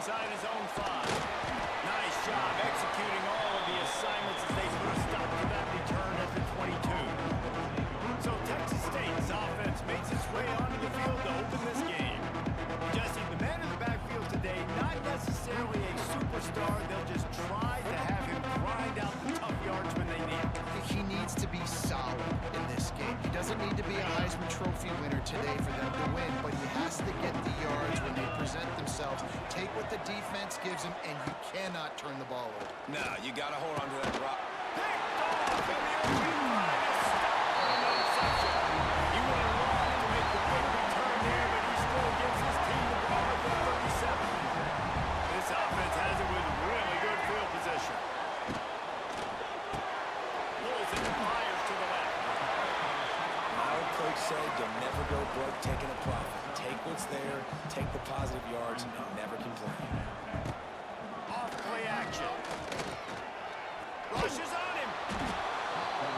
inside his own 5. Nice job executing all of the assignments as they put a stop to that return at the 22. So Texas State's offense makes its way onto the field to open this game. Jesse, the man in the backfield today, not necessarily a superstar. They'll just try to have him grind out the tough yards when they need him. He needs to be solid in this game. He doesn't need to be a Heisman Trophy winner today for them to win, but he has to get the yards when they present themselves. Take what the defense gives him, and you cannot turn the ball over. No, you got to hold on to that rock. Picked off, and the open line is stopped on an interception. He would have loved to make the big return there, but he still gives his team the ball at the 37. This offense has it with really good field position. Pulls it and fires to the left. My old coach said you'll never go broke taking a profit. Take what's there, take the positive yards, and never complain. Off play action. Rushes on him.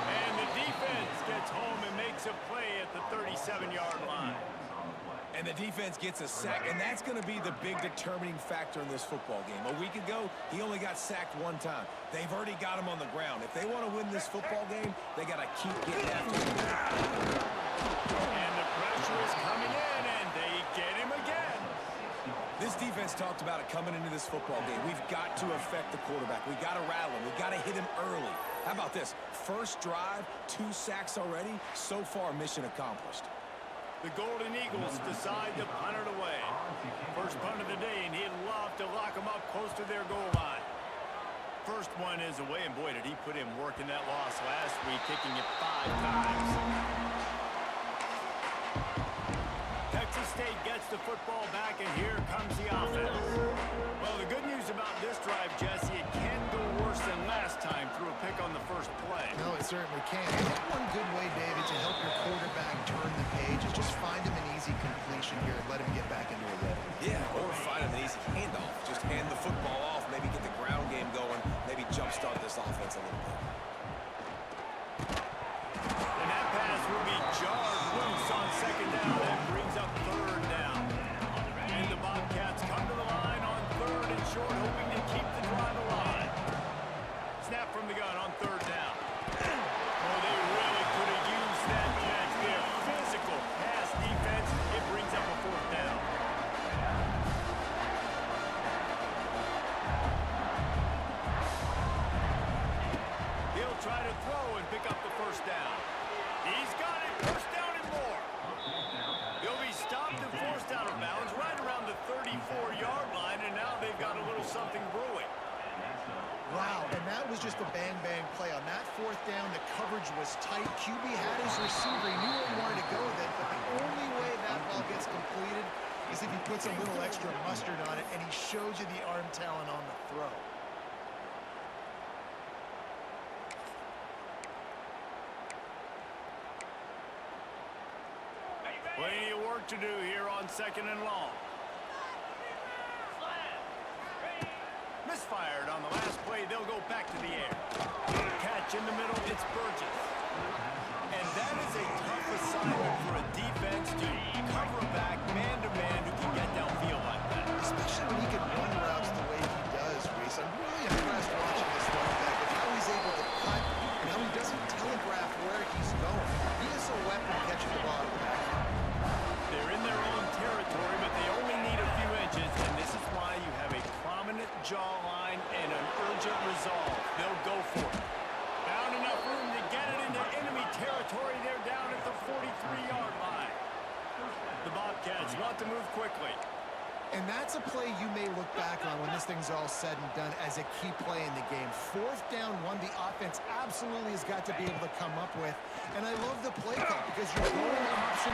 And the defense gets home and makes a play at the 37-yard line. And the defense gets a sack, and that's going to be the big determining factor in this football game. A week ago, he only got sacked 1 time. They've already got him on the ground. If they want to win this football game, they got to keep getting after him. And the pressure is coming in, and they get him again. This defense talked about it coming into this football game. We've got to affect the quarterback. We've got to rattle him. We've got to hit him early. How about this? First drive, 2 sacks already. So far, mission accomplished. The Golden Eagles decide to punt it away. First punt of the day, and he'd love to lock them up close to their goal line. First one is away, and boy, did he put in work in that loss last week, kicking it 5 times. Texas State gets the football back, and here comes the offense. Well, the good news about this drive, Jesse, it can't go worse than last time through a pick on the first play. No, it certainly can. And one good way, David, to help your quarterback turn the page is just find him an easy completion here and let him get back into a rhythm. Yeah, or find him an easy handoff. Just hand the football off, maybe get the ground game going, maybe jumpstart this offense a little bit. And that pass will be jarred loose on second down. That brings up third down. And the Bobcats come to the line on third and short, hoping to keep the drive alive. Snap from the gun on third down. Oh, they really could have used that catch there. Physical pass defense. It brings up a 4th down. He'll try to throw and pick up the first down. He's got it. First down and more. He'll be stopped and forced out of bounds right around the 34-yard line, and now they've got a little something brewing. Wow, and that was just a bang-bang play. On that 4th down, the coverage was tight. QB had his receiver. He knew where he wanted to go with it, but the only way that ball gets completed is if he puts a little extra mustard on it, and he shows you the arm talent on the throw. Plenty of work to do here on 2nd and long. Misfired on the last play. They'll go back to the air. Catch in the middle. It's Burgess. And that is a tough assignment for a defense to cover a back man-to-man who can get downfield like that. Especially when he can run routes the way he does, Reese. I'm really impressed watching this running back with how he's able to cut and how he doesn't telegraph where he's going. He is a weapon catching the ball out of the backfield. They're in their own territory, but they only need a few inches, and this is why you have a prominent jawline and an urgent resolve. They'll go for it. Found enough room to get it into enemy territory. They're down at the 43-yard line. The Bobcats want to move quickly. And that's a play you may look back on when this thing's all said and done as a key play in the game. 4th down, one the offense absolutely has got to be able to come up with. And I love the play call because you're going option.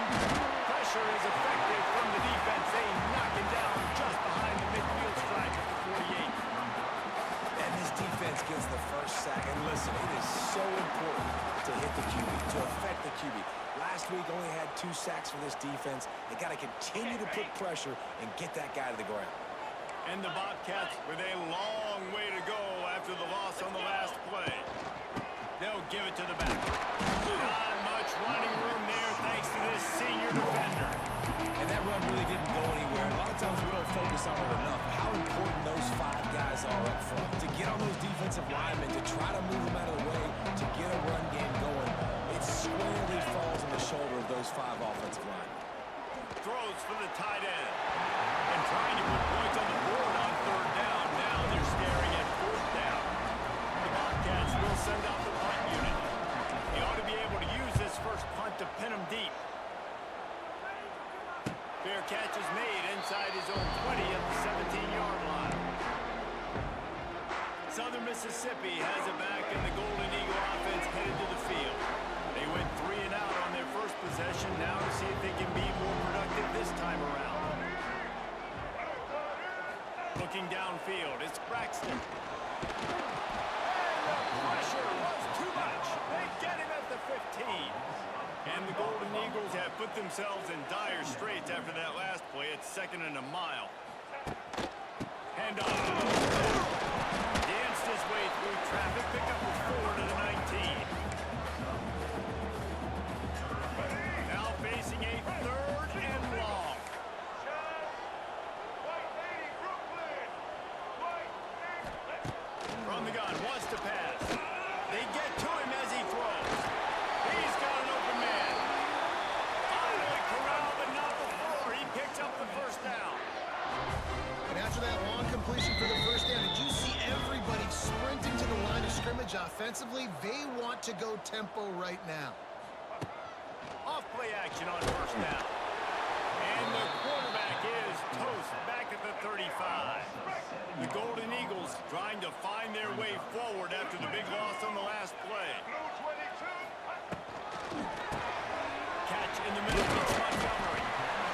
Pressure is effective from the defense. They knock it down just behind the midfield stripe at the 48. And this defense gets the first sack. And listen, it is so important to hit the QB, to affect the QB. Last week only had 2 sacks for this defense. They got to continue to put pressure and get that guy to the ground. And the Bobcats with a long way to go after the loss on the last play. They'll give it to the back. Not much running room there thanks to this senior defender. And that run really didn't go anywhere. A lot of times we don't focus on it enough. How important are up front. To get on those defensive linemen, to try to move them out of the way, to get a run game going, it squarely falls on the shoulder of those 5 offensive linemen. Throws for the tight end. And trying to put points on the board on 3rd down. Now they're staring at 4th down. The Bobcats will send out the punt unit. He ought to be able to use this first punt to pin him deep. Fair catch is made inside his own 20 at the 17-yard line. Southern Mississippi has it back, and the Golden Eagle offense headed to the field. They went 3 and out on their first possession, now to see if they can be more productive this time around. Looking downfield, it's Braxton. And the pressure was too much. They get him at the 15. And the Golden Eagles have put themselves in dire straits after that last play. It's 2nd and a mile. Handoff to the middle. Danced his way through traffic, picked up a 4 to the 19. Now facing a 3rd and long. From the gun, wants to pass. They get to him as he throws. He's got an open man. Finally corralled, but not before. He picks up the 1st down. And after that long completion for the 1st down, did you see everybody sprinting to the line of scrimmage offensively? They want to go tempo right now. Off play action on 1st down. And the quarterback is toast back at the 35. The Golden Eagles trying to find their way forward after the big loss on the last play. Catch in the middle of Montgomery.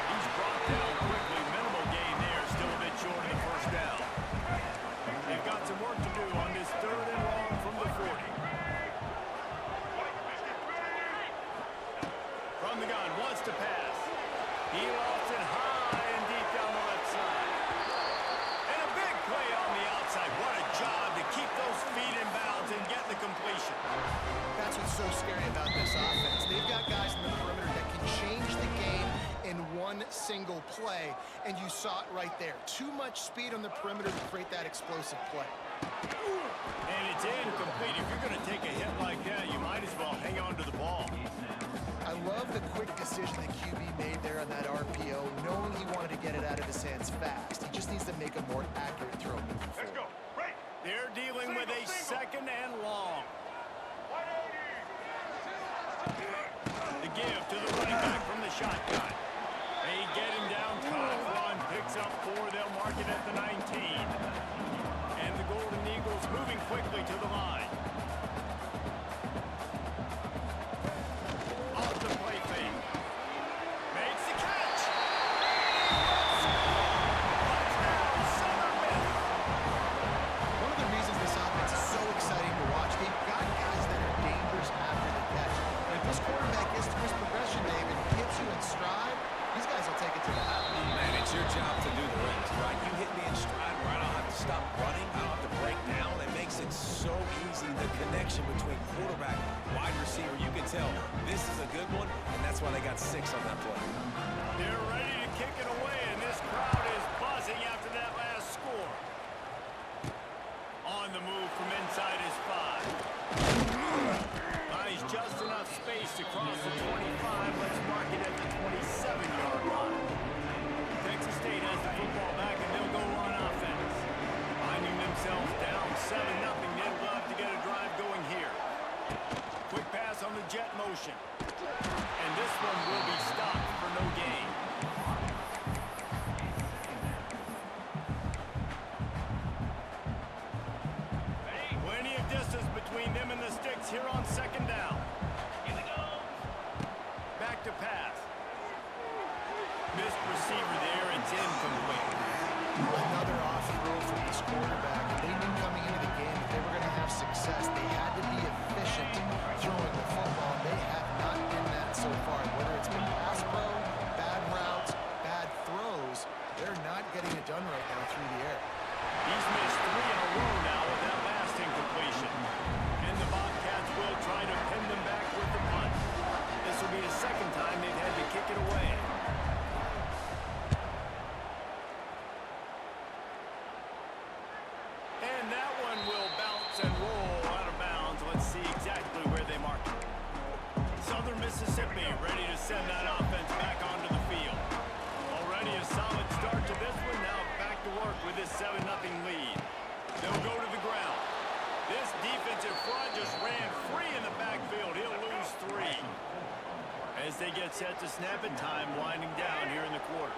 He's brought down quickly. Minimal gain there. Still a bit short of the 1st down. They've got some work to do on this 3rd and long from the 40. From the gun, wants to pass. He lofts it high and deep down the left side. And a big play on the outside. What a job to keep those feet in bounds and get the completion. That's what's so scary about this offense. They've got guys in the perimeter that can change the game in one single play, and you saw it right there. Too much speed on the perimeter to create that explosive play. And it's incomplete. If you're going to take a hit like that, you might as well hang on to the ball. I love the quick decision that QB made there on that RPO, knowing he wanted to get it out of his hands fast. He just needs to make a more accurate throw moving forward. They're dealing with a 2nd and long. The give to the running back from the shotgun. They get him down top. Run picks up 4. They'll mark it at the 19. And the Golden Eagles moving quickly to the line. Off the play fake. Makes the catch. Touchdown, Southern Miss. One of the reasons this offense is so exciting to watch, they've got guys that are dangerous after the catch. And if this quarterback gets through his progression, Dave, and hits you in stride, these guys will take it to the house. Man, it's your job to do the rest, right? You hit me in stride where I don't have to stop running. I don't have to break down. It makes it so easy. The connection between quarterback, wide receiver, you can tell this is a good one, and that's why they got 6 on that play. They're ready to kick it away, and this crowd is buzzing after that last score. On the move from inside his 5. He's just enough space to cross the 25. Let's mark it at the 27-yard line. Texas State has the football back, and they'll go on offense. Finding themselves down 7-0. They'd love to get a drive going here. Quick pass on the jet motion. And this one will be stopped for no gain. Plenty of distance between them and the sticks here on 2nd down. Back to pass. Missed receiver there. It's incomplete. Another off throw from this quarterback. They knew coming into the game that they were going to have success. They had to be efficient throwing the football. They have not been that so far. Whether it's been pass pro, bad routes, bad throws, they're not getting it done right now through the air. He's missed 3 in a row now with that last incompletion. And the Bobcats will try to pin them back with the punt. This will be the 2nd time they've had to kick it away. send that offense back onto the field. Already a solid start to this one. Now back to work with this 7-0 lead. They'll go to the ground. This defensive front just ran free in the backfield. He'll lose 3. As they get set to snap it, time winding down here in the quarter.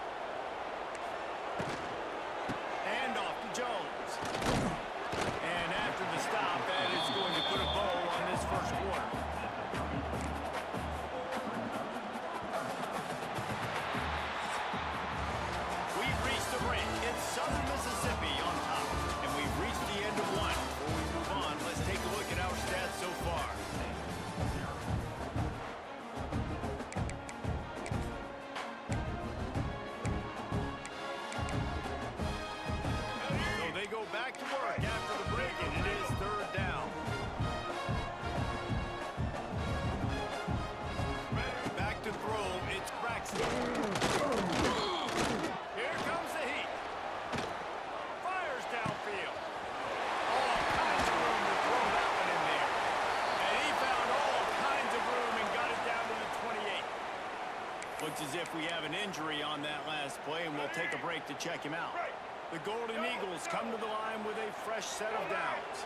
And off to Jones. And after the stop, that is going to put a bow on this first quarter. We've reached the break. It's Southern Mississippi on top. And we've reached the end of one. Before we move on, let's take a look at our stats so far. Back to work after the break, and it is 3rd down. Back to throw, it's Braxton. Here comes the heat. Fires downfield. All kinds of room to throw that one in there. And he found all kinds of room and got it down to the 28. Looks as if we have an injury on that last play, and we'll take a break to check him out. The Golden Eagles come to the line with a fresh set of downs.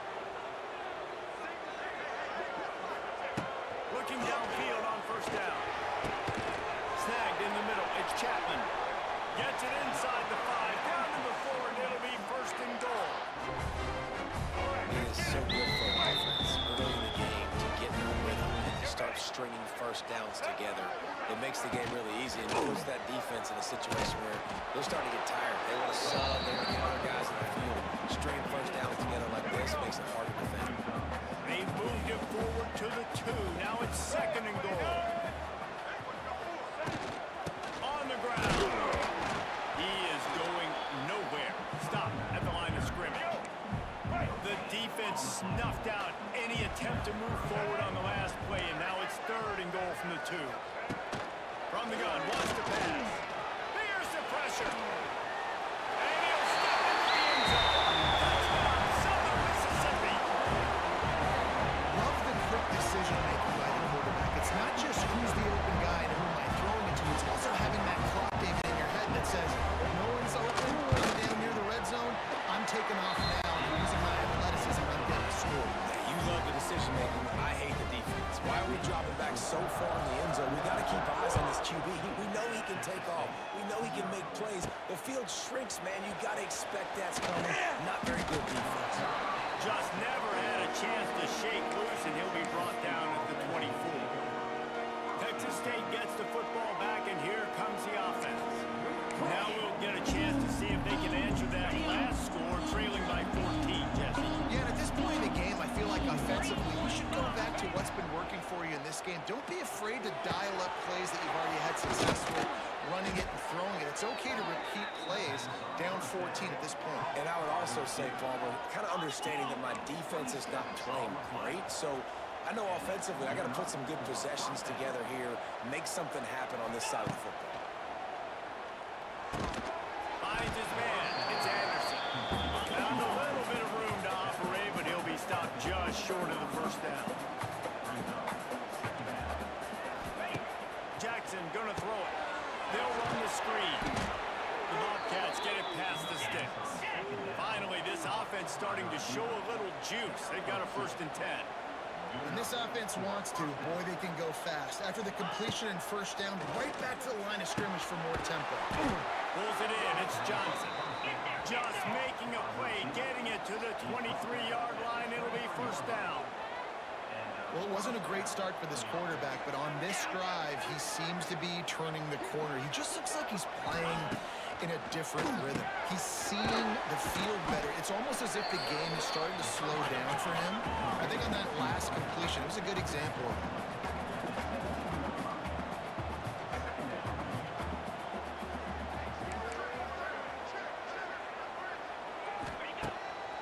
Looking downfield on 1st down. Snagged in the middle. It's Chapman. Gets it inside the 5. Down to the 4, and it'll be 1st and goal. It is so good for an offense early in the game to get in a rhythm and to start stringing 1st downs together. It makes the game really easy and puts that defense in a situation where they're starting to get tired. They want to sub, they want to get other guys in the field. Stringing 1st downs together like this makes it hard to defend. They've moved it forward to the 2. Now it's 2nd and goal. On the ground. He is going nowhere. Stop at the line of scrimmage. The defense snuffed out any attempt to move forward on the last play, and now it's 3rd and goal from the 2. From the gun, wants to pass. Here's the pressure. And he'll step into the end zone. Touchdown, Southern Mississippi. Love the quick decision-making by the quarterback. It's not just who's the open guy and who am I throwing it to. It's also having that clock, David, in your head that says, if no one's open, I'm down near the red zone, I'm taking off now, and I'm using my athleticism, I'm getting a score. Yeah, you love the decision-making. I hate the defense. Why are we dropping back so far in the end zone? We got to keep eyes on this QB. We know he can take off. We know he can make plays. The field shrinks, man. You got to expect that's coming. Not very good defense. Just never had a chance to shake loose, and he'll be brought down at the 24. Texas State gets the football back, and here comes the offense. Now we'll get a chance to see if they can answer that last score, trailing by 14, Jesse. Yeah, and at this point in the game, I feel like offensively, you should go back to what's been working for you in this game. Don't be afraid to dial up plays that you've already had success with, running it and throwing it. It's okay to repeat plays down 14 at this point. And I would also say, Palmer, kind of understanding that my defense is not playing great, so I know offensively I got to put some good possessions together here, make something happen on this side of the football. Finds his man. It's Anderson. Found a little bit of room to operate, but he'll be stopped just short of the 1st down. Jackson gonna throw it. They'll run the screen. The Bobcats get it past the sticks. Finally, this offense starting to show a little juice. They've got a 1st and 10. When this offense wants to, boy, they can go fast. After the completion and 1st down, right back to the line of scrimmage for more tempo. Pulls it in. It's Johnson. Just making a play, getting it to the 23-yard line. It'll be 1st down. Well, it wasn't a great start for this quarterback, but on this drive, he seems to be turning the corner. He just looks like he's playing in a different rhythm. He's seeing the field better. It's almost as if the game is starting to slow down for him. I think on that last completion, it was a good example of it.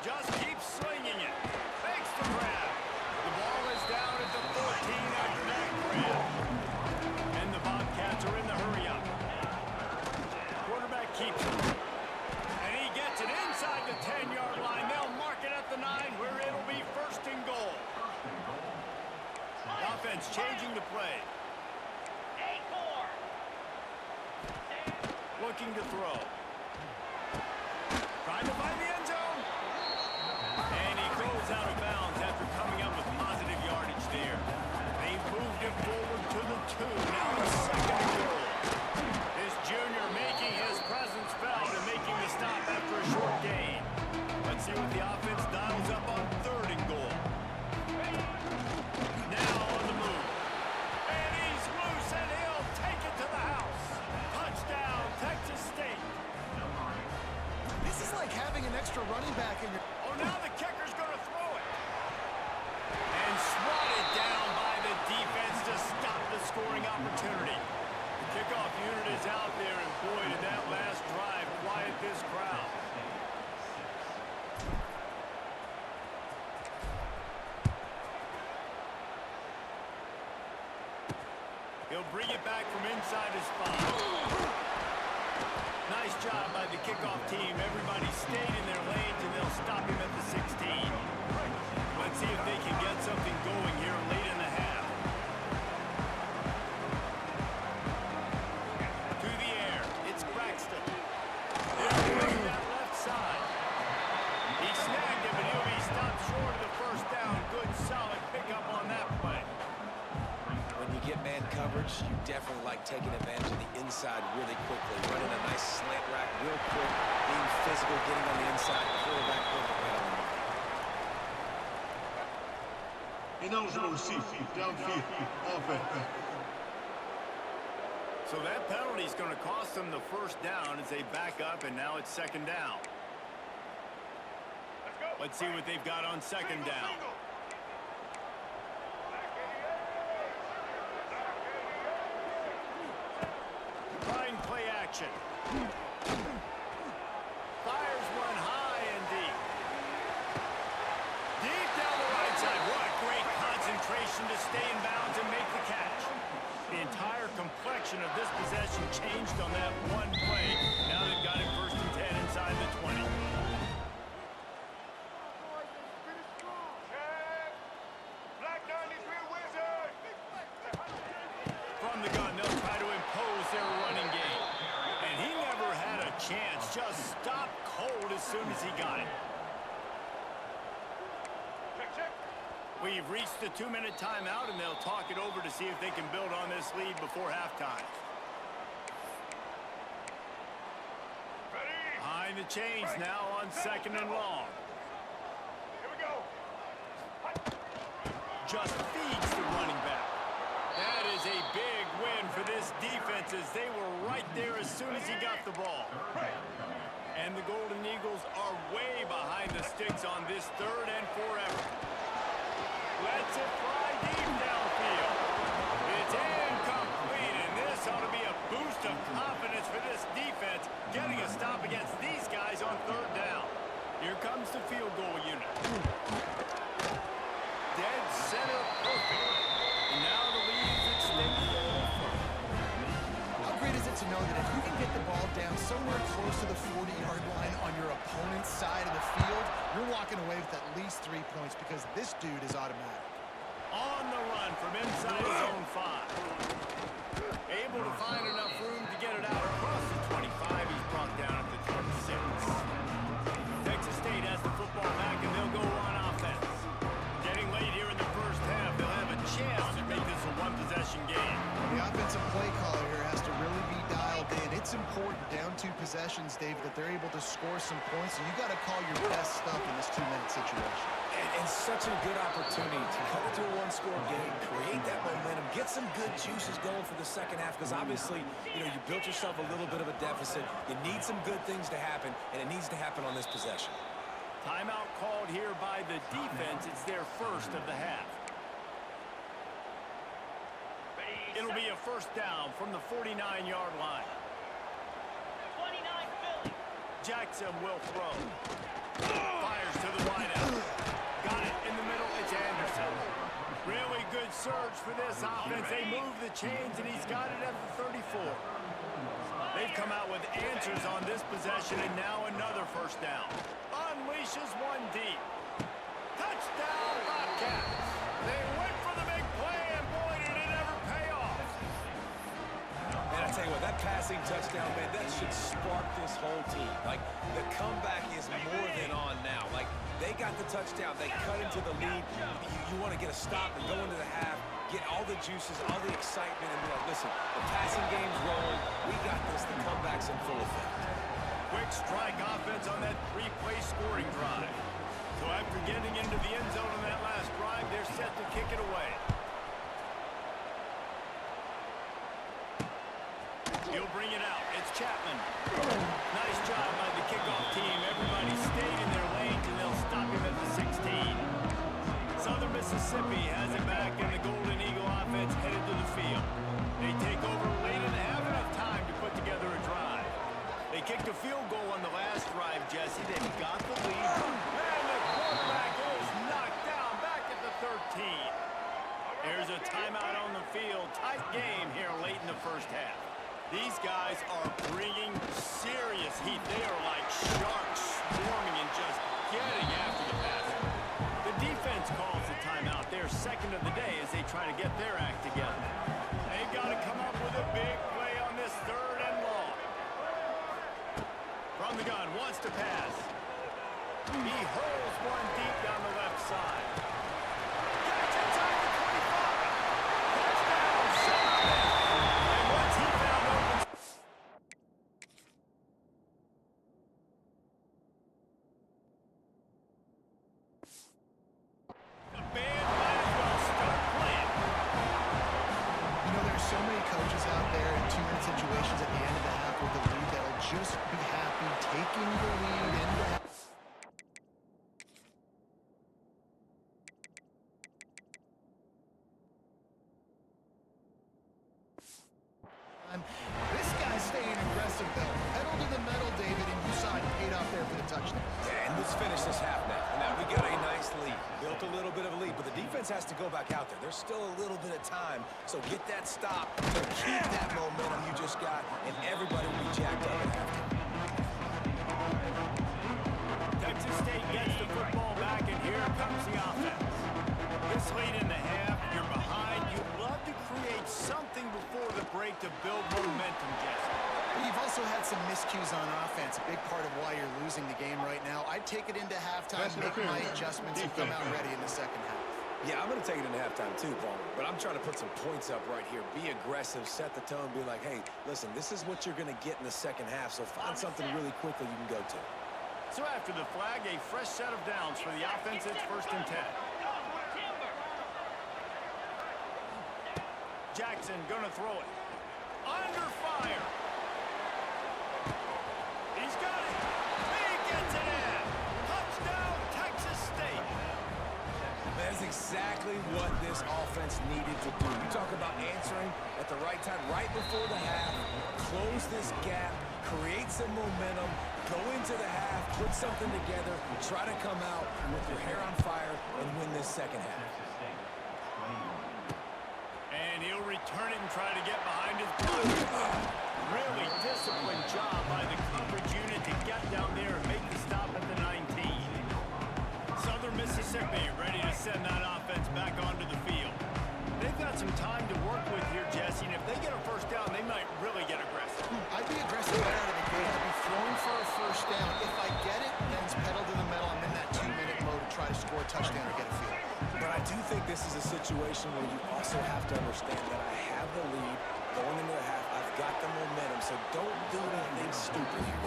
Just keeps slinging it. Makes the grab. The ball is down at the 14 after that grab. And the Bobcats are in the hurry up. Quarterback keeps it. And he gets it inside the 10-yard line. They'll mark it at the 9 where it'll be 1st and goal. Offense changing the play. looking to throw. Trying to find the end zone. And he goes out of bounds after coming up with positive yardage there. They moved him forward to the 2. Now it's second and goal. This junior making his presence felt and making the stop after a short gain. Let's see what the offense dials up on third and goal. Now on the move. And he's loose and he'll take it to the house. Touchdown, Texas State. This is like having an extra running back in your... Oh, now the kicker's going to throw it. And swatted down by the defense to stop the scoring opportunity. The kickoff unit is out there, and boy, did that last drive quiet this crowd. He'll bring it back from inside his spot. Nice job by the kickoff team. Everybody stayed in their lanes, and they'll stop him at the 16. Let's see if they can get something going here late in the half. To the air. It's Braxton. They're going that left side. He snagged him, and he'll be stopped short of the first down. Good, solid pickup on that play. When you get man coverage, you definitely like taking advantage of the inside really quickly. Running a nice slant rack real quick, being physical, getting on the inside, quarterback putting it right on the money. Et now je receive downfield offense. So that penalty is going to cost them the first down as they back up, and now it's second down. Let's see what they've got on second down. Trying play action. Fires one high and deep. Deep down the right side. What a great concentration to stay in bounds and make the catch. The entire complexion of this possession changed on that one play. Now they've got it first and 10 inside the 20. From the gun, they'll try to impose their running game. And he never had a chance. Just stopped cold as soon as he got it. We've reached the 2-minute timeout, and they'll talk it over to see if they can build on this lead before halftime. Behind the chains now on second and long. Here we go. Just feeds the running back. That is a big win for this defense as they were right there as soon as he got the ball. And the Golden Eagles are way behind the sticks on this 3rd and 4 effort. Lets it fly deep downfield. It's incomplete, and this ought to be a boost of confidence for this defense, getting a stop against these guys on 3rd down. Here comes the field goal unit. Dead center perfect. And now the lead is extended a little further. How great is it to know that if you can get the ball down somewhere close to the 40-yard line on your opponent's side of the field, you're walking away with at least 3 points because this dude is automatic. On the run from inside his own 5. Able to find enough room to get it out across the 25. He's brought down at the 26. Texas State has the football back, and they'll go on offense. Getting late here in the first half, they'll have a chance to make this a one-possession game. The offensive play caller here has to really be dialed in. It's important down 2 possessions, David, that they're able to score some points, and you got to call your best stuff in this 2-minute situation. And such a good opportunity to cut into a one-score game, create that momentum, get some good juices going for the second half, because obviously, you built yourself a little bit of a deficit. You need some good things to happen, and it needs to happen on this possession. Timeout called here by the defense. It's their first of the half. It'll be a first down from the 49-yard line. 29 Philly. Jackson will throw. Fires to the wideout. Got it in the middle. It's Anderson. Really good surge for this offense. They move the chains, and he's got it at the 34. They've come out with answers on this possession, and now another first down. Unleashes one deep. Touchdown, Bobcats. They went for the big play, and boy, did it ever pay off. Man, I tell you what, that passing touchdown, man, that should spark this whole team. Like, the comeback is more than on now. Like, they got the touchdown. They cut into the lead. You want to get a stop and go into the half, get all the juices, all the excitement, and be like, listen, the passing game's rolling. We got this. The comeback's in full effect. Quick strike offense on that three-play scoring drive. So after getting into the end zone on that last drive, they're set to kick it away. He'll bring it out. It's Chapman. Nice job by the kickoff team. Everybody stayed in their lanes, and they'll stop him at the 16. Southern Mississippi has it back, and the Golden Eagle offense headed to the field. They take over late and have enough time to put together a drive. They kicked a field goal on the last drive, Jesse. They've got the lead. And the quarterback is knocked down back at the 13. There's a timeout on the field. Tight game here late in the first half. These guys are bringing serious heat. They are like sharks swarming and just getting after the passer. The defense calls the timeout. They're second of the day as they try to get their act together. They've got to come up with a big play on this third and long. From the gun, wants to pass. He hurls one deep down the left side. Catch inside the 25. Touchdown, Southern. And once he found open... The band might as well start playing. You know, there's so many coaches out there in two-minute situations at the end of the half with the lead that'll just be happy taking the lead in the half. This guy's staying aggressive, though. Pedal to the metal, David, and you saw it paid off there for the touchdown. And let's finish this half now. Now, we got a nice lead. Built a little bit of a lead, but the defense has to go back out there. There's still a little bit of time, so get that stop to keep that momentum you just got, and everybody will be jacked up at halftime. Texas State gets the football back, and here comes the offense. This late in the half, you're behind. You'd love to create something before the break to build momentum, Jesse. But you've also had some miscues on offense, a big part of why you're losing the game right now. I'd take it into halftime, make my adjustments, and come out ready in the second half. Yeah, I'm going to take it into halftime too, Paul. But I'm trying to put some points up right here. Be aggressive, set the tone, be like, hey, listen, this is what you're going to get in the second half, so find something really quickly you can go to. So after the flag, a fresh set of downs for the offense. It's 1st and 10. Jackson gonna throw it. Under fire. He's got it. He gets it in. Touchdown, Texas State. That's exactly what this offense needed to do. You talk about answering at the right time, right before the half, close this gap, create some momentum, go into the half, put something together, try to come out with your hair on fire and win this second half. And he'll return it and try to get behind his block. Really disciplined job by the coverage unit to get down there and make the stop at the 19. Southern Mississippi ready to send that offense back onto the field. They've got some time to work with here, Jesse, and if they get a first down, they might really get aggressive. I'd be aggressive right out of the gate. I'd be throwing for a first down. If I get it, then it's pedal to the metal. I'm in that 2-minute mode to try to score a touchdown or get a field. But I do think this is a situation where you also have to understand that I have the lead going into the half. I've got the momentum, so don't do anything stupid here.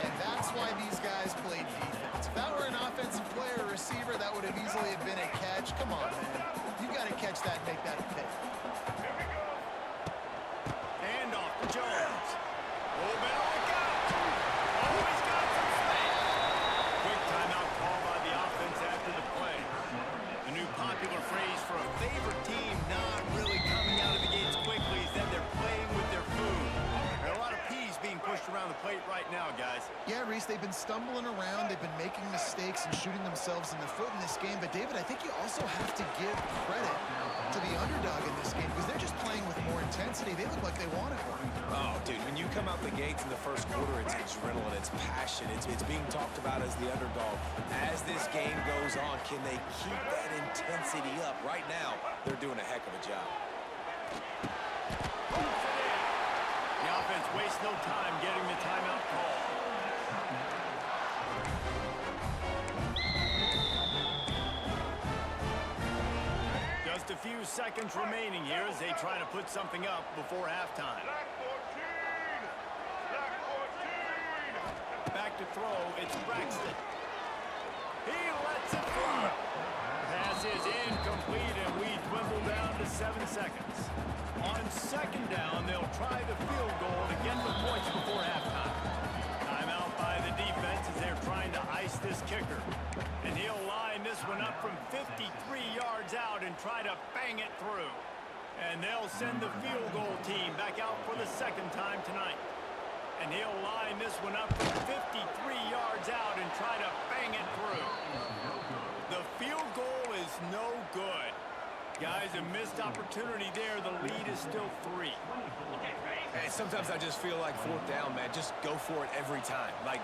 And that's why these guys played defense. If that were an offensive player or receiver, that would have easily have been a catch. Come on, man. You've got to catch that and make that a pick. Hand off to Jones. Oh, better look out. Oh, he's got some space. Quick timeout call by the offense after the play. The new popular phrase for a favorite team not really coming out of the gates quickly is that they're playing with their food. There are a lot of peas being pushed around the plate right now, guys. Yeah, Reese, they've been stumbling around. They've been making mistakes and shooting themselves in the foot in this game. But, David, I think you also have to give credit to the underdog in this game because they're just playing with more intensity. They look like they want it. Oh, dude, when you come out the gates in the first quarter, it's adrenaline, it's passion, it's being talked about as the underdog. As this game goes on, can they keep that intensity up? Right now, they're doing a heck of a job. The defense wastes no time getting the timeout call. Just a few seconds remaining here as they try to put something up before halftime. Back to throw, it's Braxton. He lets it fly. Pass is incomplete, and we dwindle down to 7 seconds. On second down, they'll try the field goal to get the points before halftime. Timeout by the defense as they're trying to ice this kicker. And he'll line this one up from 53 yards out and try to bang it through. And they'll send the field goal team back out for the second time tonight. And he'll line this one up from 53 yards out and try to bang it through. The field goal is no good. Guys, a missed opportunity there. The lead is still 3. Hey, sometimes I just feel like fourth down, man. Just go for it every time. Like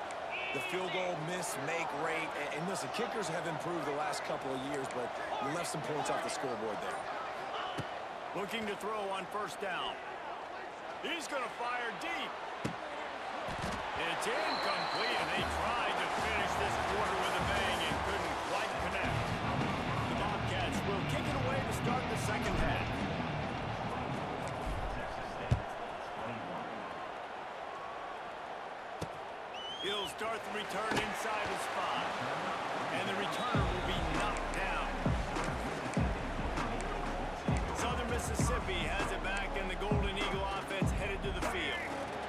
the field goal miss, make rate. And listen, kickers have improved the last couple of years, but you left some points off the scoreboard there. Looking to throw on first down. He's going to fire deep. It's incomplete, and they tried to finish this quarter with a bang and couldn't quite connect. The Bobcats will kick it away to start the second half. He'll start the return inside his 5, and the returner will be knocked down. Southern Mississippi has it back, and the Golden Eagle offense headed to the field.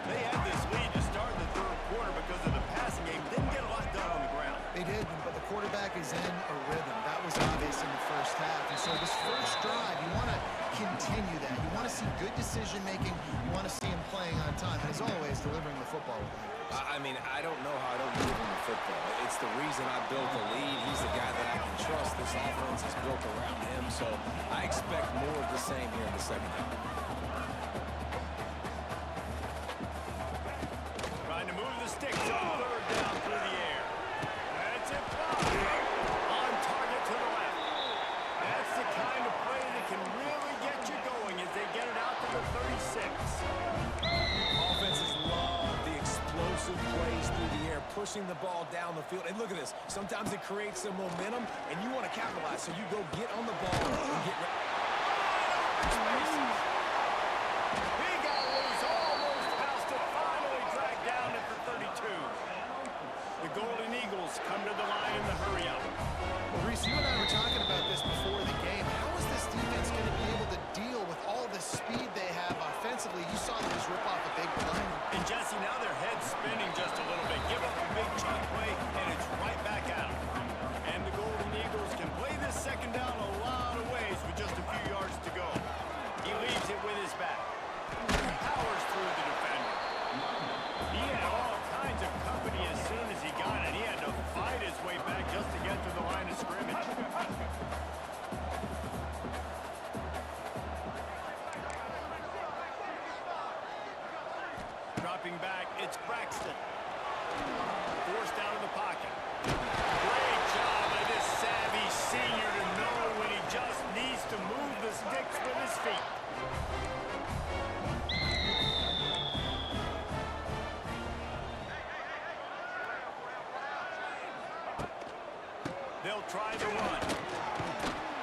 They had this lead to start the third quarter because of the passing game. Didn't get a lot done on the ground. They did, but the quarterback is in a rhythm. That was obvious in the first half. And so this first drive, you want to continue that. You want to see good decision-making. You want to see him playing on time. And as always, delivering the football. I mean, I don't know how I don't give him the football. It's the reason I built the lead. He's the guy that I can trust. This offense is built around him. So I expect more of the same here in the second half. Trying to move the sticks on third down through the air. That's it. On target to the left. That's the kind of play that can really get you going as they get it out to the 36. Offenses love the explosive plays through the air, pushing the ball down the field. And look at this. Sometimes it creates some momentum, and you want to capitalize. So you go get on the ball and get ready. He got loose, almost passed it, finally dragged down at the 32. The Golden Eagles come to the line in the hurry-up. Well, Reese, you and I were talking about this before the game. How is this defense going to be able to deal with all the speed they have offensively? You saw them just rip off a big play. And Jesse, now their head's spinning just a little bit. Give up a big chunk play, and it's right back at them. And the Golden Eagles can play this second down a lot of ways with just a few yards to go. He leaves it with his back. Powers through the defender. He had all kinds of company as soon as he got it. He had to fight his way back just to get to the line of scrimmage. Dropping back, it's Braxton. Forced out of the pocket. Great job by this savvy senior to know when he just needs to move the sticks with his feet. They'll try the run.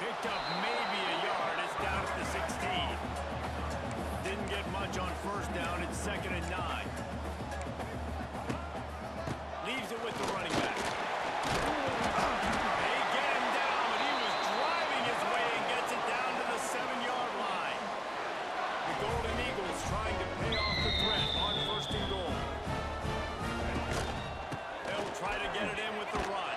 Picked up maybe a yard. It's down to the 16. Didn't get much on first down. It's 2nd and 9. Leaves it with the running back. They get him down, but he was driving his way and gets it down to the 7-yard line. The Golden Eagles trying to pay off the threat on 1st and goal. They'll try to get it in with the run.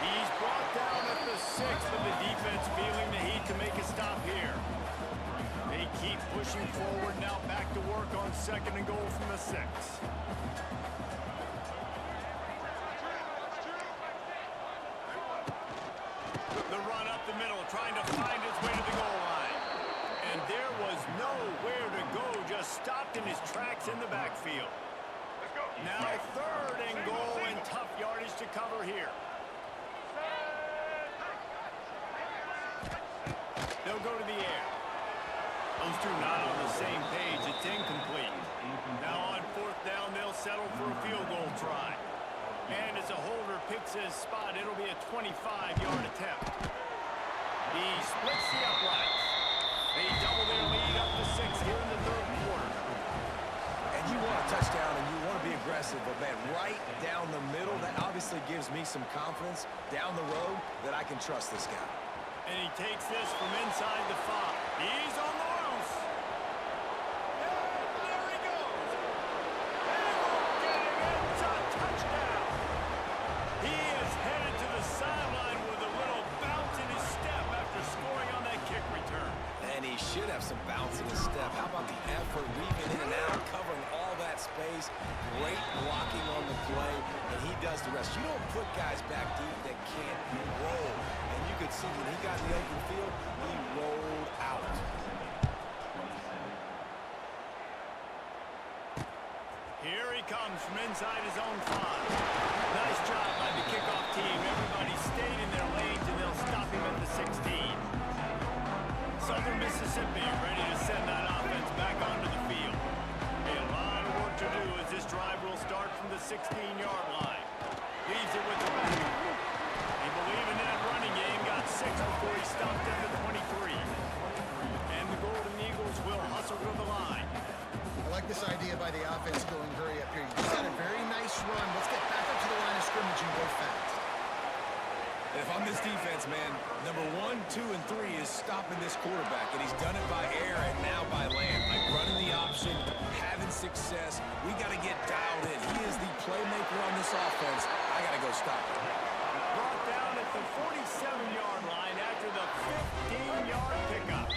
He's brought down at the 6, but the defense feeling the heat to make a stop here. They keep pushing forward, now back to work on 2nd and goal from the 6. The run up the middle, trying to find his way to the goal line. And there was nowhere to go, just stopped in his tracks in the backfield. Now 3rd and goal and tough yardage to cover here. They'll go to the air. Those two not on the same page. It's incomplete. Now on fourth down, they'll settle for a field goal try. And as a holder picks his spot, it'll be a 25-yard attempt. He splits the uprights. They double their lead up to 6 here in the third quarter. And you want a touchdown and you want to be aggressive, but man, right down the middle, that obviously gives me some confidence down the road that I can trust this guy. And he takes this from inside the 5. He's on the loose. And there he goes. And we'll get him. It's a touchdown. He is headed to the sideline with a little bounce in his step after scoring on that kick return. And he should have some bounce in his step. How about the effort, weaving in and out, covering all that space, great blocking on the play, and he does the rest. You don't put guys back deep that can't roll. And you could see when he got in the open field, he rolled out. Here he comes from inside his own 5. Nice job by the kickoff team. Everybody stayed in their lanes, and they'll stop him at the 16. Southern Mississippi ready to send that offense back onto the field. A lot of work to do as this drive will start from the 16-yard line. Leaves it with the back. He believed in that running game, got 6 before he stopped at the 23. And the Golden Eagles will hustle to the line. I like this idea by the offense going hurry up here. You just had a very nice run. Let's get back up to the line of scrimmage and go fast. And if I'm this defense, man, number 1, 2, and 3 is stopping this quarterback, and he's done it by air and now by land. Like running the option, having success. We got to get dialed in. He is the playmaker on this offense. I got to go stop him. Brought down at the 47-yard line after the 15-yard pickup.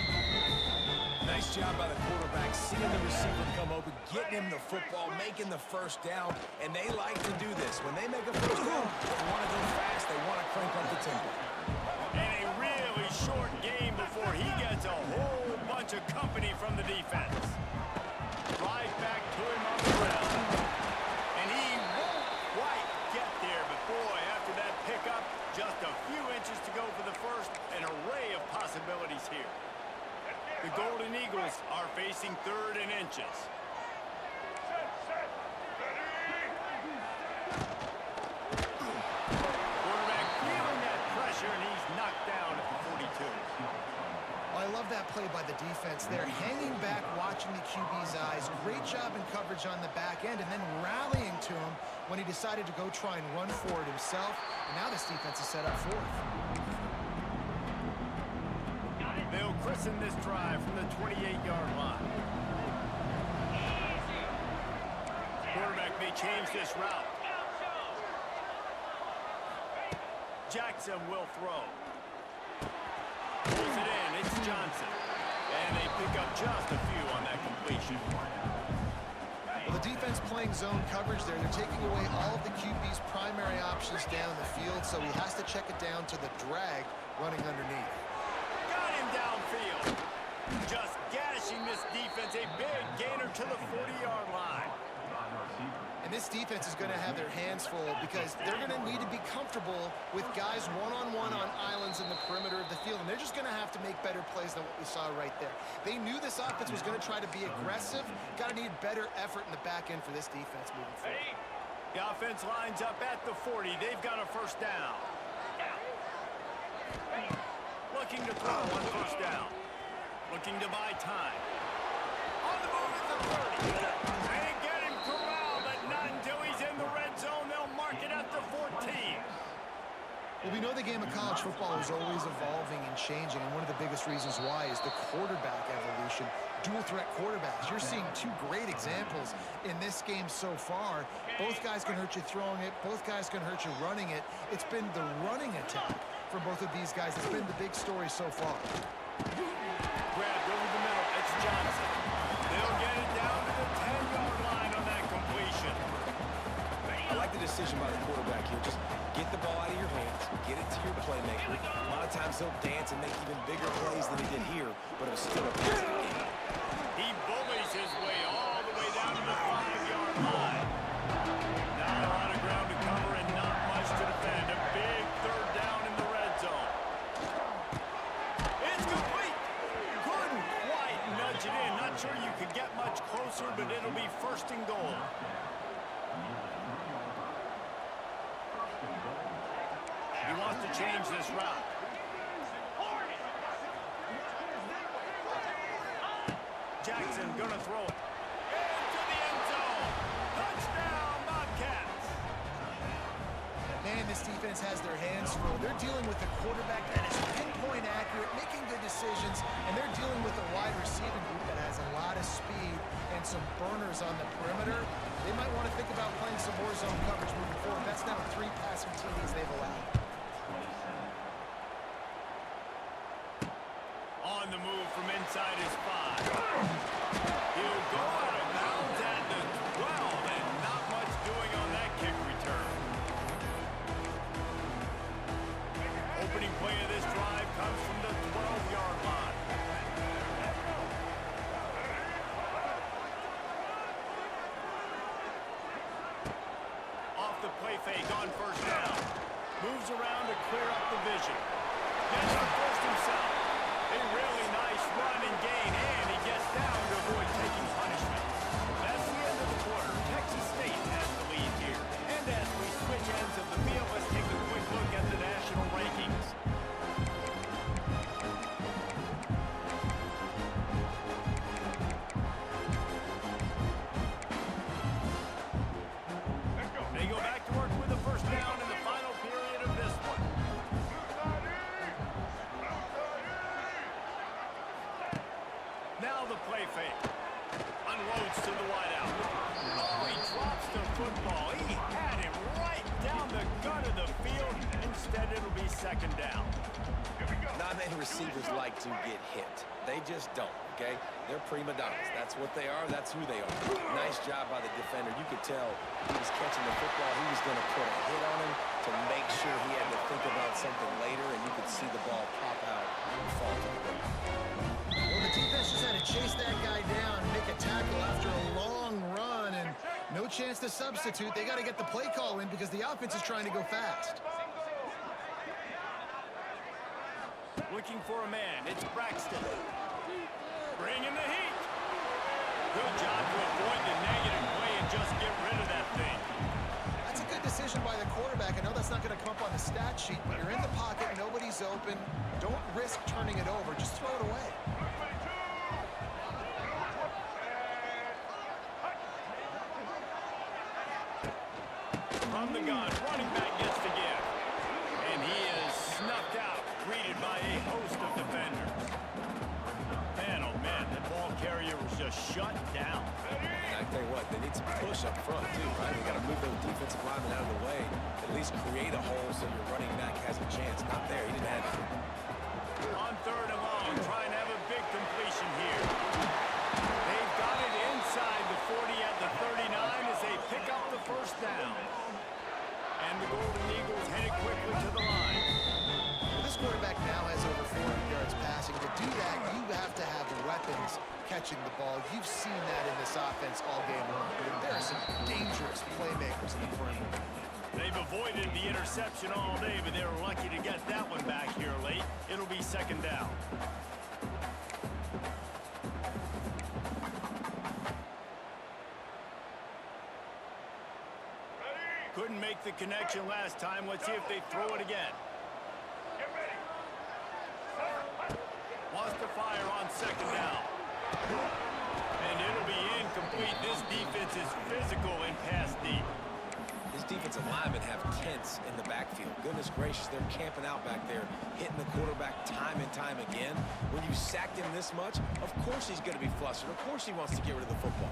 Nice job by the quarterback, seeing the receiver come open, getting him the football, making the first down, and they like to do this. When they make a first down, they want to go fast, they want to crank up the tempo. And a really short game before he gets a whole bunch of company from the defense. Right back to him on the ground. And he won't quite get there, but boy, after that pickup, just a few inches to go for the first, an array of possibilities here. The Golden Eagles are facing 3rd and inches. Quarterback feeling that pressure, and he's knocked down at the 42. Well, I love that play by the defense there. Hanging back, watching the QB's eyes. Great job in coverage on the back end, and then rallying to him when he decided to go try and run for it himself. And now this defense is set up 4th. They'll christen this drive from the 28-yard line. Quarterback may change this route. Jackson will throw. Pulls it in. It's Johnson. And they pick up just a few on that completion. Well, the defense playing zone coverage there. They're taking away all of the QB's primary options down the field, so he has to check it down to the drag running underneath. Got him downfield. Just gashing this defense. A big gainer to the 40-yard line. And this defense is going to have their hands full because they're going to need to be comfortable with guys one-on-one on islands in the perimeter of the field. And they're just going to have to make better plays than what we saw right there. They knew this offense was going to try to be aggressive. Got to need better effort in the back end for this defense moving forward. The offense lines up at the 40. They've got a first down. Looking to throw on first down. Looking to buy time. On the move at the 30. They get him corralled, but not until he's in the red zone. They'll mark it at the 14. Well, we know the game of college football is always evolving and changing, and one of the biggest reasons why is the quarterback evolution. Dual threat quarterbacks. You're seeing 2 great examples in this game so far. Both guys can hurt you throwing it. Both guys can hurt you running it. It's been the running attack for both of these guys. It's been the big story so far. Grabbed over the middle. It's Johnson. They'll get it down to the 10-yard line on that completion. I like the decision by the quarterback here. Just get the ball out of your hands, get it to your playmaker. A lot of times he'll dance and make even bigger plays than he did here, but it was still a passing game. He bullies his way all the way down to the 5-yard line. Now a lot of ground to cover and not much to defend. A big third down in the red zone. It's complete. Couldn't quite nudge Not sure you could get much closer, but it'll be first and goal. He wants to change this route. Jackson gonna throw it into the end zone. Touchdown, Bobcats. Man, this defense has their hands full. They're dealing with a quarterback that is pinpoint accurate, making good decisions, and they're dealing with a wide receiving group that has a lot of speed and some burners on the perimeter. They might want to think about playing some more zone coverage moving forward. That's now 3 passing TDs they've allowed. On the move from inside his 5. He'll go out of bounds at the 12, and not much doing on that kick return. Opening play of this drive comes from the 12-yard line. Off the play fake on first down. Moves around to clear up the vision. Gets the first himself. A really nice run and gain, and he gets down to avoid taking punishment. That's the end of the quarter. Texas State has the lead here. And as we switch ends of the field, let's take a quick look at the national rankings. They go back to work with a first down in the final period of this one. Now the play fake. Unloads to the wideout. Oh, he drops the football. He had him right down the gut of the field. Instead, it'll be second down. Not many receivers like to get hit. They just don't, okay? They're prima donnas. That's what they are. That's who they are. Nice job by the defender. You could tell he was catching the football. He was going to put a hit on him to make sure he had to think about something later, and you could see the ball pop out and fall to the ground. Well, the defense just had to chase that guy down and make a tackle after a long run, and no chance to substitute. They got to get the play call in because the offense is trying to go fast. Looking for a man. It's Braxton. Bringing the heat. Good job to avoid the negative play and just get rid of that thing. That's a good decision by the quarterback. I know that's not going to come up on the stat sheet, but you're in the pocket, nobody's open. Don't risk turning it over. Just throw it away. From the gun, running back gets the give. And he is snuffed out, greeted by a host of defenders. Man, oh man, the ball carrier was just shut down. And I tell you what, they need some push up front too, right? They got to move those defensive linemen out of the way, at least create a hole so your running back has a chance. Not there, he didn't have it. On third and long, trying to have a big completion here. They've got it inside the 40 at the 39 as they pick up the first down. And the Golden Eagles headed quickly to the line. Well, this quarterback now has over 400 yards passing. To do that, you have to have weapons catching the ball. You've seen that in this offense all game long. There are some dangerous playmakers in the perimeter. They've avoided the interception all day, but they were lucky to get that one back here late. It'll be second down. Couldn't make the connection last time. Let's see if they throw it again. Wants to fire on second down. And it'll be incomplete. This defense is physical and pass deep. His defensive linemen have tents in the backfield. Goodness gracious, they're camping out back there, hitting the quarterback time and time again. When you sacked him this much, of course he's going to be flustered. Of course he wants to get rid of the football.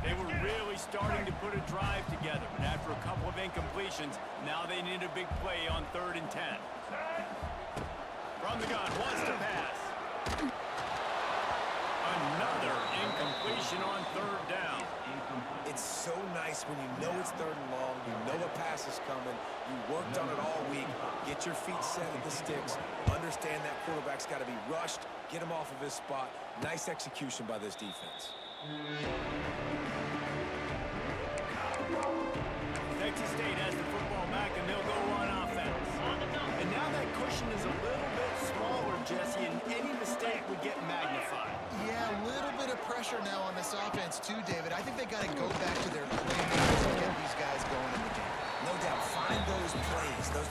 They were really starting to put a drive together, but after a couple of incompletions, now they need a big play on 3rd and 10. From the gun, wants to pass. Another incompletion on 3rd down. It's so nice when you know it's 3rd and long, you know a pass is coming, you worked on it all week, get your feet set at the sticks, understand that quarterback's got to be rushed, get him off of his spot. Nice execution by this defense. Texas State has the football back, and they'll go on offense. And now that cushion is a little bit smaller, Jesse, and any mistake would get magnified. Yeah, a little offense too, David. I think they got to go back to their playmakers and get these guys going in the game. No doubt. Find those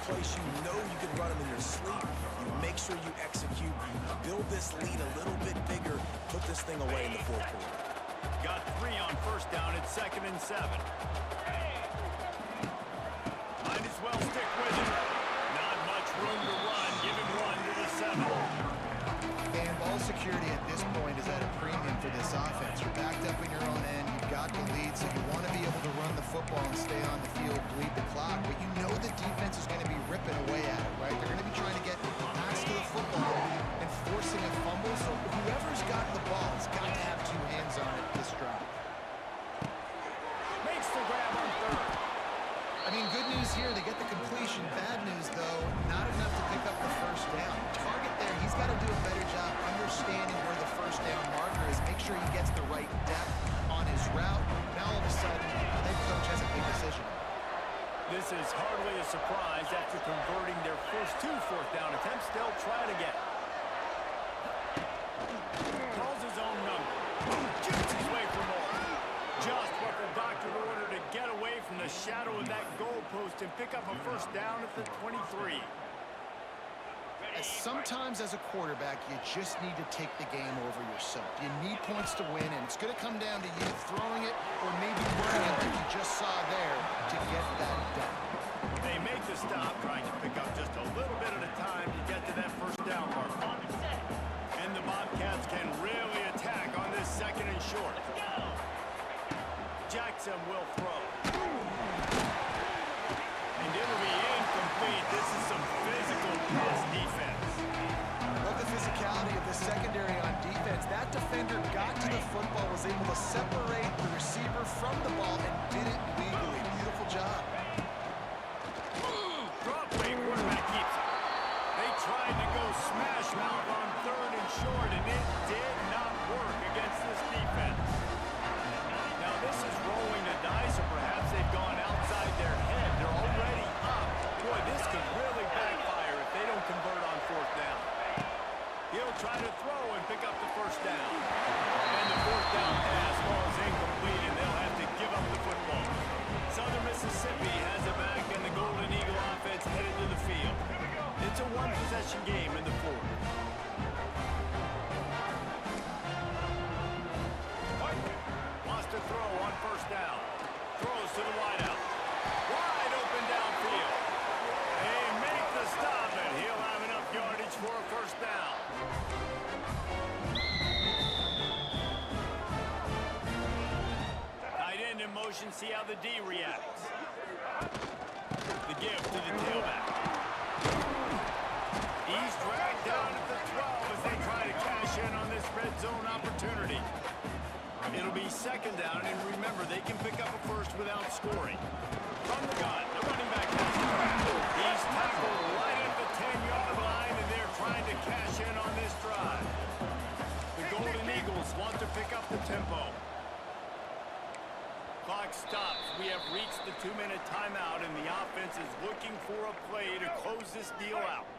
plays you know you can run them in your sleep. You make sure you execute. Build this lead a little bit bigger. Put this thing away in the fourth quarter. Got 3 on first down at 2nd and 7. Might as well stick with it. Not much room to run. Give him 1 to the 7. And ball security at this point is at a premium for this offense. You're backed up in your own end. You've got the lead, so you want to be able to run the football and stay on the field, bleed the clock. But you know the defense is going to be ripping away at it, right? They're going to be trying to get past to the football and forcing a fumble. So whoever's got the ball has got to have 2 hands on it this drive. Makes the grab on 3rd. I mean, good news here, they get the completion. Bad news, though, not enough to pick up the first down. Target there, he's got to do a better job understanding where the first down marker is. Make sure he gets the right depth on his route. Now, all of a sudden, the head coach has a big decision. This is hardly a surprise after converting their first 2 fourth down attempts. They'll try it again. Calls his own number. Shoots his way for more. Just what the doctor ordered to get away from the shadow of that goalpost and pick up a first down at the 23. Sometimes as a quarterback, you just need to take the game over yourself. You need points to win, and it's going to come down to you throwing it or maybe running it like you just saw there to get that done. They make the stop, trying to pick up just a little bit at a time to get to that first down mark. And the Bobcats can really attack on this 2nd and short. Jackson will throw. And it'll be incomplete. This is some physical pass defense. Love the physicality of the secondary on defense. That defender got to the football, was able to separate the receiver from the ball, and did it legally. Beautiful job. Drop fake, quarterback keeps it. They tried to go smash mouth on 3rd and short, and it did not work against this defense. Now this is rolling the dice, or perhaps they've gone outside their head. They're already up. Boy, this could really backfire if they don't convert on 4th down. He'll try to throw and pick up the first down. And the 4th down pass falls incomplete, and they'll have to give up the football. Southern Mississippi has it back, and the Golden Eagle offense headed to the field. It's a 1-possession game in the 4th. Wants to throw on first down. Throws to the wideout. Wide open downfield. They make the stop, and he'll have enough yardage for a first down. Tight end in motion, see how the D reacts. The give to the tailback. He's dragged down at the 12 as they try to cash in on this red zone opportunity. It'll be 2nd down, and remember, they can pick up a first without scoring. From the gun, the running back has it. He's tackled right at the 10-yard line, and they're trying to cash in on this drive. The Golden Eagles want to pick up the tempo. Clock stops. We have reached the 2-minute timeout, and the offense is looking for a play to close this deal out.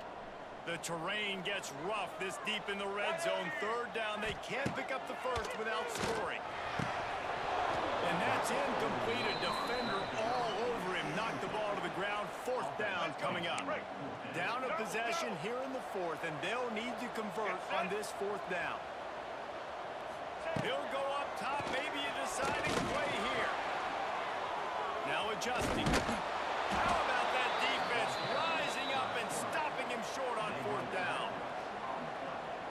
The terrain gets rough this deep in the red zone. 3rd down, they can't pick up the first without scoring. And that's incomplete. A defender all over him. Knocked the ball to the ground. 4th down coming up. Down a possession here in the 4th, and they'll need to convert on this 4th down. He'll go up top, maybe a deciding play here. Now adjusting. How about that defense rising up and stopping him short on 4th down?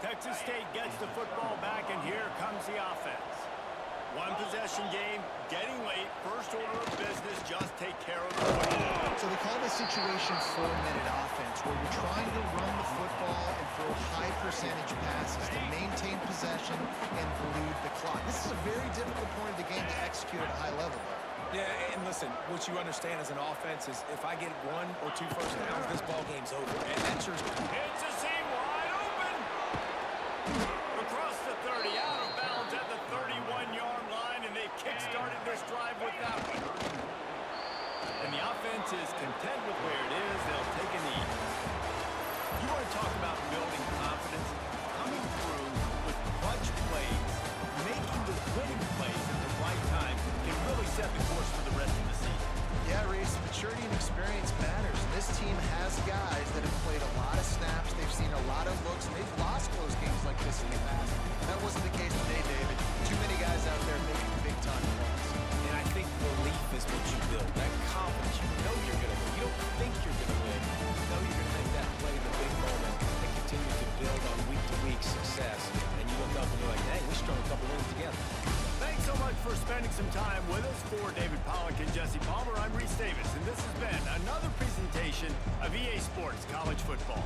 Texas State gets the football back, and here comes the offense. 1-possession game, getting late. First order of business, just take care of the football. So they call this situation 4-minute offense, where you're trying to run the football and throw high percentage passes to maintain possession and bleed the clock. This is a very difficult point of the game to execute at a high level, though. Yeah, and listen, what you understand as an offense is if I get 1 or 2 first downs, this ball game's over. And that's your... It's a seam wide open. Across the 30, out of bounds at the 31-yard line, and they kick-started this drive with that one. And the offense is content with where it is. They'll take a knee. You want to talk about building confidence? Coming through with clutch plays, making the winning plays at the spending some time with us. For David Pollack and Jesse Palmer, I'm Reese Davis, and this has been another presentation of EA Sports College Football.